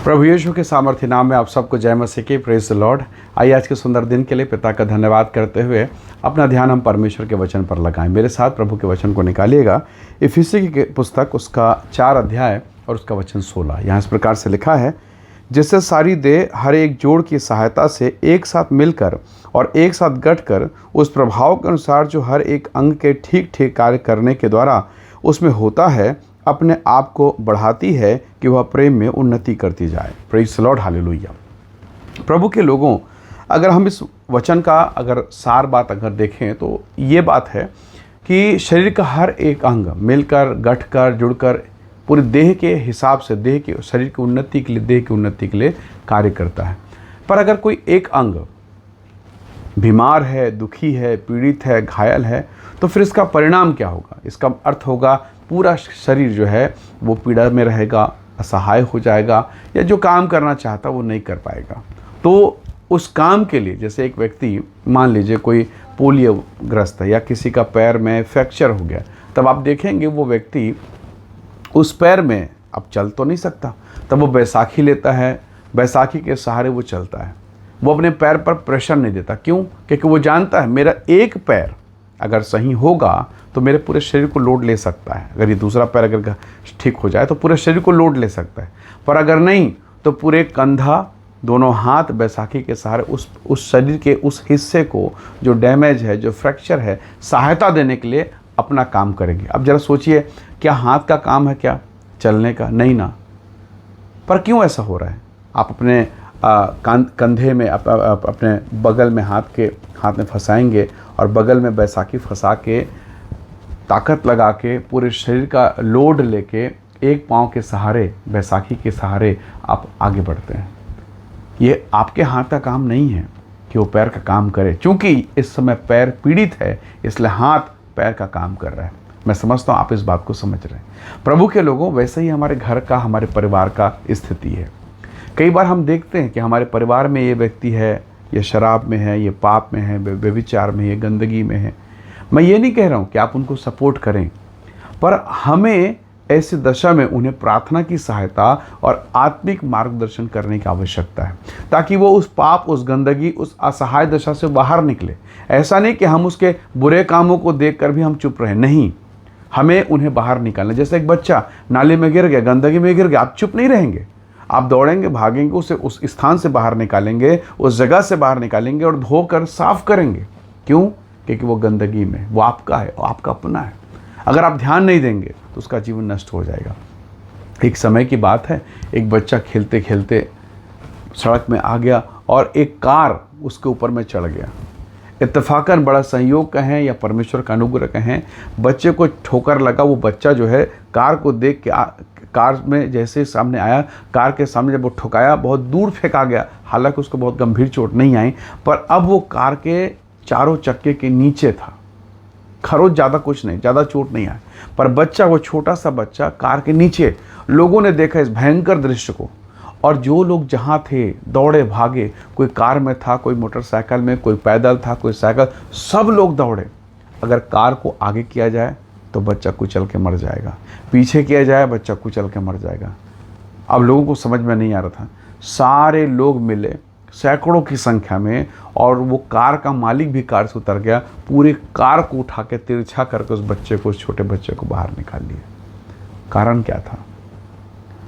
प्रभु यीशु के सामर्थ्य नाम में आप सबको जय मसीह की। Praise the Lord. आइए आज के सुंदर दिन के लिए पिता का धन्यवाद करते हुए अपना ध्यान हम परमेश्वर के वचन पर लगाएं। मेरे साथ प्रभु के वचन को निकालिएगा। इफिसी की पुस्तक उसका 4 अध्याय और उसका वचन 16। यहाँ इस प्रकार से लिखा है, जिससे सारी देह हर एक जोड़ की सहायता से एक साथ मिलकर और एक साथ गठकर उस प्रभाव के अनुसार जो हर एक अंग के ठीक ठीक कार्य करने के द्वारा उसमें होता है, अपने आप को बढ़ाती है कि वह प्रेम में उन्नति करती जाए। Praise the lord, hallelujah. प्रभु के लोगों, अगर हम इस वचन का अगर सार बात अगर देखें तो ये बात है कि शरीर का हर एक अंग मिलकर गठकर जुड़कर पूरी देह के हिसाब से देह के शरीर की उन्नति के लिए देह की उन्नति के लिए कार्य करता है। पर अगर कोई एक अंग बीमार है, दुखी है, पीड़ित है, घायल है, तो फिर इसका परिणाम क्या होगा? इसका अर्थ होगा पूरा शरीर जो है वो पीड़ा में रहेगा, असहाय हो जाएगा, या जो काम करना चाहता वो नहीं कर पाएगा। तो उस काम के लिए, जैसे एक व्यक्ति मान लीजिए कोई पोलियो ग्रस्त है या किसी का पैर में फ्रैक्चर हो गया, तब आप देखेंगे वो व्यक्ति उस पैर में अब चल तो नहीं सकता, तब वो बैसाखी लेता है, बैसाखी के सहारे वो चलता है। वो अपने पैर पर प्रेशर नहीं देता। क्यों? क्योंकि वो जानता है मेरा एक पैर अगर सही होगा तो मेरे पूरे शरीर को लोड ले सकता है। अगर ये दूसरा पैर अगर ठीक हो जाए तो पूरे शरीर को लोड ले सकता है, पर अगर नहीं तो पूरे कंधा, दोनों हाथ बैसाखी के सहारे उस शरीर के उस हिस्से को जो डैमेज है, जो फ्रैक्चर है, सहायता देने के लिए अपना काम करेंगे। अब ज़रा सोचिए, क्या हाथ का काम है क्या चलने का? नहीं ना। पर क्यों ऐसा हो रहा है? आप अपने कंधे में अपने बगल में हाथ में फंसाएंगे और बगल में बैसाखी फंसा के ताकत लगा के पूरे शरीर का लोड लेके एक पाँव के सहारे, बैसाखी के सहारे आप आगे बढ़ते हैं। ये आपके हाथ का काम नहीं है कि वो पैर का काम करे। चूँकि इस समय पैर पीड़ित है, इसलिए हाथ पैर का काम कर रहा है। मैं समझता हूँ आप इस बात को समझ रहे हैं। प्रभु के लोगों, वैसे ही हमारे घर का, हमारे परिवार का स्थिति है। कई बार हम देखते हैं कि हमारे परिवार में ये व्यक्ति है, ये शराब में है, ये पाप में है, व्यभिचार में, ये गंदगी में है। मैं ये नहीं कह रहा हूँ कि आप उनको सपोर्ट करें, पर हमें ऐसी दशा में उन्हें प्रार्थना की सहायता और आत्मिक मार्गदर्शन करने की आवश्यकता है, ताकि वो उस पाप, उस गंदगी, उस असहाय दशा से बाहर निकले। ऐसा नहीं कि हम उसके बुरे कामों को देखकर भी हम चुप रहे, नहीं, हमें उन्हें बाहर निकालना। जैसे एक बच्चा नाले में गिर गया, गंदगी में गिर गया, आप चुप नहीं रहेंगे, आप दौड़ेंगे, भागेंगे, उसे उस स्थान से बाहर निकालेंगे, उस जगह से बाहर निकालेंगे और धोकर साफ करेंगे। क्यों? क्योंकि वो गंदगी में, वो आपका है, आपका अपना है। अगर आप ध्यान नहीं देंगे तो उसका जीवन नष्ट हो जाएगा। एक समय की बात है, एक बच्चा खेलते खेलते सड़क में आ गया और एक कार उसके ऊपर में चढ़ गया। इत्तेफाकन, बड़ा संयोग कहें या परमेश्वर का अनुग्रह कहें, बच्चे को ठोकर लगा। वो बच्चा जो है कार को देख के कार में जैसे सामने आया, कार के सामने जब वो ठुकाया, बहुत दूर फेंका गया। हालांकि उसको बहुत गंभीर चोट नहीं आई, पर अब वो कार के चारों चक्के के नीचे था। खरोच, ज़्यादा कुछ नहीं, ज़्यादा चोट नहीं आई, पर बच्चा, वो छोटा सा बच्चा कार के नीचे। लोगों ने देखा इस भयंकर दृश्य को, और जो लोग जहाँ थे दौड़े भागे। कोई कार में था, कोई मोटरसाइकिल में, कोई पैदल था, कोई साइकिल, सब लोग दौड़े। अगर कार को आगे किया जाए तो बच्चा कुचल के मर जाएगा, पीछे किया जाए बच्चा कुचल के मर जाएगा। अब लोगों को समझ में नहीं आ रहा था। सारे लोग मिले सैकड़ों की संख्या में, और वो कार का मालिक भी कार से उतर गया। पूरी कार को उठा के तिरछा करके उस बच्चे को, उस छोटे बच्चे को बाहर निकाल लिया। कारण क्या था?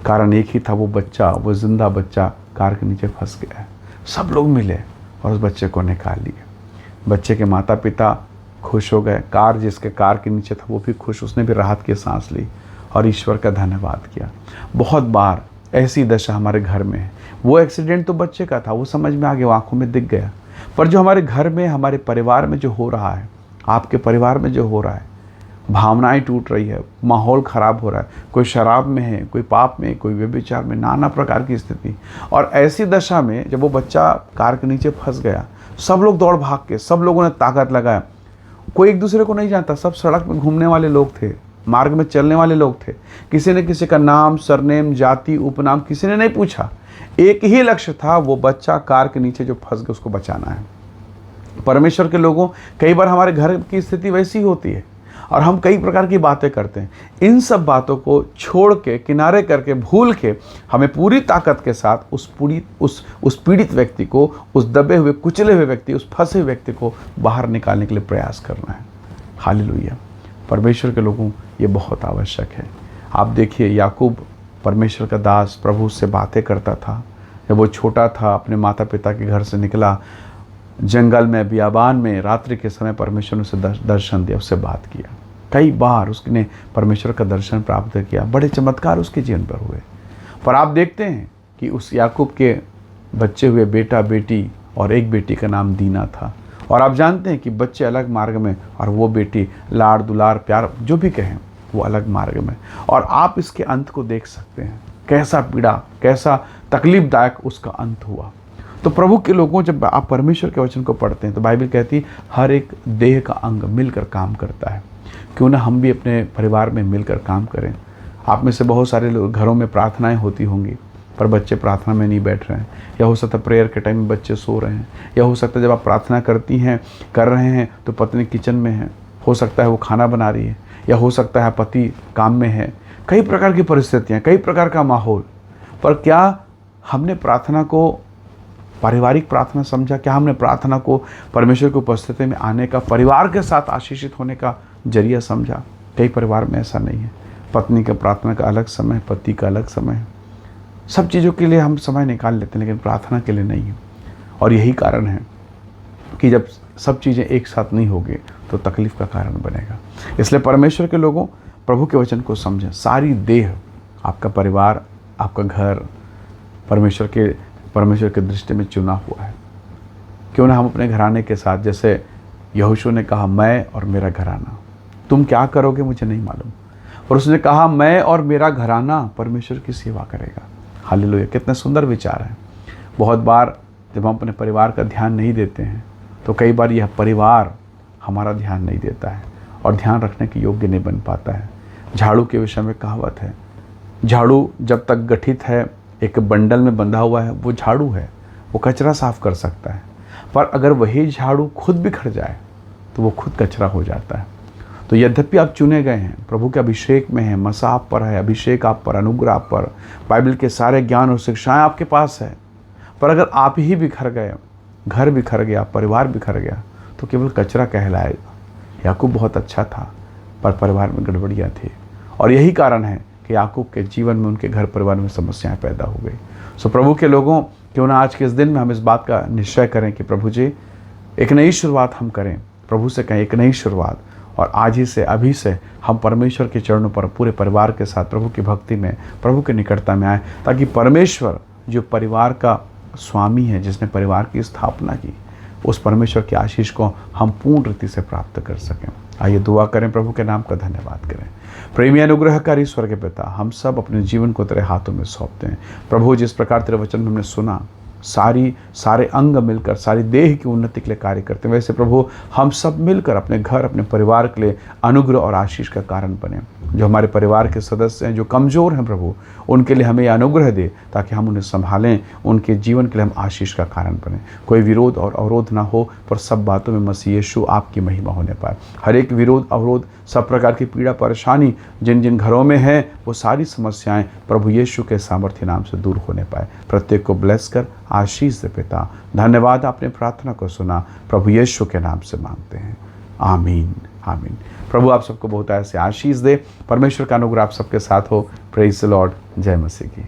कारण एक ही था, वो बच्चा, वो जिंदा बच्चा कार के नीचे फंस गया है। सब लोग मिले और उस बच्चे को निकाल लिए। बच्चे के माता पिता खुश हो गए, कार जिसके कार के नीचे था वो भी खुश, उसने भी राहत की सांस ली और ईश्वर का धन्यवाद किया। बहुत बार ऐसी दशा हमारे घर में है। वो एक्सीडेंट तो बच्चे का था, वो समझ में आ गया, आंखों में दिख गया, पर जो हमारे घर में, हमारे परिवार में जो हो रहा है, आपके परिवार में जो हो रहा है, भावनाएं टूट रही है, माहौल ख़राब हो रहा है। कोई शराब में है, कोई पाप में, कोई व्यभिचार में, नाना प्रकार की स्थिति। और ऐसी दशा में जब वो बच्चा कार के नीचे फंस गया, सब लोग दौड़ भाग के, सब लोगों ने ताकत लगाया। कोई एक दूसरे को नहीं जानता, सब सड़क में घूमने वाले लोग थे, मार्ग में चलने वाले लोग थे। किसी ने किसी का नाम, सरनेम, जाति, उपनाम किसी ने नहीं पूछा। एक ही लक्ष्य था, वो बच्चा कार के नीचे जो फंस गया उसको बचाना है। परमेश्वर के लोगों, कई बार हमारे घर की स्थिति वैसी होती है। और हम कई प्रकार की बातें करते हैं। इन सब बातों को छोड़ के, किनारे करके, भूल के हमें पूरी ताकत के साथ उस पीड़ित व्यक्ति को, उस दबे हुए, कुचले हुए व्यक्ति, उस फंसे हुए व्यक्ति को बाहर निकालने के लिए प्रयास करना है। हालेलुया। परमेश्वर के लोगों, ये बहुत आवश्यक है। आप देखिए, याकूब परमेश्वर का दास प्रभु से बातें करता था। जब वो छोटा था, अपने माता पिता के घर से निकला, जंगल में, बियाबान में, रात्रि के समय परमेश्वर ने उसे दर्शन दिया, उससे बात किया। कई बार उसने परमेश्वर का दर्शन प्राप्त किया, बड़े चमत्कार उसके जीवन पर हुए। पर आप देखते हैं कि उस याकूब के बच्चे हुए बेटा बेटी, और एक बेटी का नाम दीना था। और आप जानते हैं कि बच्चे अलग मार्ग में, और वो बेटी लाड़ दुलार प्यार जो भी कहें, वो अलग मार्ग में। और आप इसके अंत को देख सकते हैं, कैसा पीड़ा, कैसा तकलीफदायक उसका अंत हुआ। तो प्रभु के लोगों, जब आप परमेश्वर के वचन को पढ़ते हैं तो बाइबल कहती है हर एक देह का अंग मिलकर काम करता है। क्यों ना हम भी अपने परिवार में मिलकर काम करें। आप में से बहुत सारे लोग घरों में प्रार्थनाएं होती होंगी, पर बच्चे प्रार्थना में नहीं बैठ रहे हैं, या हो सकता है प्रेयर के टाइम में बच्चे सो रहे हैं, या हो सकता है जब आप प्रार्थना कर रहे हैं तो पत्नी किचन में है, हो सकता है वो खाना बना रही है, या हो सकता है पति काम में है। कई प्रकार की परिस्थितियाँ, कई प्रकार का माहौल। पर क्या हमने प्रार्थना को पारिवारिक प्रार्थना समझा? क्या हमने प्रार्थना को परमेश्वर की उपस्थिति में आने का, परिवार के साथ आशीषित होने का जरिया समझा? कई परिवार में ऐसा नहीं है। पत्नी का प्रार्थना का अलग समय है, पति का अलग समय है। सब चीज़ों के लिए हम समय निकाल लेते हैं, लेकिन प्रार्थना के लिए नहीं है। और यही कारण है कि जब सब चीज़ें एक साथ नहीं होगी तो तकलीफ का कारण बनेगा। इसलिए परमेश्वर के लोगों, प्रभु के वचन को समझें। सारी देह, आपका परिवार, आपका घर परमेश्वर के दृष्टि में चुना हुआ है। क्यों ना हम अपने घराने के साथ, जैसे यहोशू ने कहा, मैं और मेरा घराना। तुम क्या करोगे मुझे नहीं मालूम, और उसने कहा मैं और मेरा घराना परमेश्वर की सेवा करेगा। हालेलुया। कितने सुंदर विचार हैं। बहुत बार जब हम अपने परिवार का ध्यान नहीं देते हैं तो कई बार यह परिवार हमारा ध्यान नहीं देता है और ध्यान रखने के योग्य नहीं बन पाता है। झाड़ू के विषय में कहावत है, झाड़ू जब तक गठित है, एक बंडल में बंधा हुआ है, वो झाड़ू है, वो कचरा साफ कर सकता है। पर अगर वही झाड़ू खुद बिखर जाए तो वो खुद कचरा हो जाता है। तो यद्यपि आप चुने गए हैं, प्रभु के अभिषेक में हैं, मसा आप पर है, अभिषेक आप पर, अनुग्रह आप पर, बाइबल के सारे ज्ञान और शिक्षाएं आपके पास है, पर अगर आप ही बिखर गए, घर बिखर गया, परिवार बिखर गया, तो केवल कचरा कहलाएगा। याकूब बहुत अच्छा था, पर परिवार में गड़बड़ियाँ थी, और यही कारण है कि याकूब के जीवन में, उनके घर परिवार में समस्याएं पैदा हो गई। सो प्रभु के लोगों, क्यों ना आज के इस दिन में हम इस बात का निश्चय करें कि प्रभु जी, एक नई शुरुआत हम करें। प्रभु से कहें एक नई शुरुआत, और आज ही से, अभी से हम परमेश्वर के चरणों पर पूरे परिवार के साथ प्रभु की भक्ति में, प्रभु की निकटता में आए, ताकि परमेश्वर जो परिवार का स्वामी है, जिसने परिवार की स्थापना की, उस परमेश्वर की आशीष को हम पूर्ण रीति से प्राप्त कर सकें। आइए दुआ करें, प्रभु के नाम का धन्यवाद करें। प्रेमी अनुग्रहकारी स्वर्ग के पिता, हम सब अपने जीवन को तेरे हाथों में सौंपते हैं। प्रभु, जिस प्रकार तेरे वचन में हमने सुना, सारे अंग मिलकर सारी देह की उन्नति के लिए कार्य करते हैं, वैसे प्रभु हम सब मिलकर अपने घर, अपने परिवार के लिए अनुग्रह और आशीष का कारण बने। जो हमारे परिवार के सदस्य हैं, जो कमज़ोर हैं प्रभु, उनके लिए हमें अनुग्रह दे, ताकि हम उन्हें संभालें, उनके जीवन के लिए हम आशीष का कारण बने। कोई विरोध और अवरोध ना हो, पर सब बातों में मसीह यीशु आपकी महिमा होने पाए। हर एक विरोध, अवरोध, सब प्रकार की पीड़ा, परेशानी जिन जिन घरों में है, वो सारी समस्याएं प्रभु यीशु के सामर्थ्य नाम से दूर होने पाए। प्रत्येक को ब्लेस कर आशीष दे पिता। धन्यवाद, आपने प्रार्थना को सुना, प्रभु यीशु के नाम से मांगते हैं, आमीन आमीन। प्रभु आप सबको बहुत ऐसे आशीष दे। परमेश्वर का अनुग्रह आप सबके साथ हो। Praise the Lord. जय मसीह की।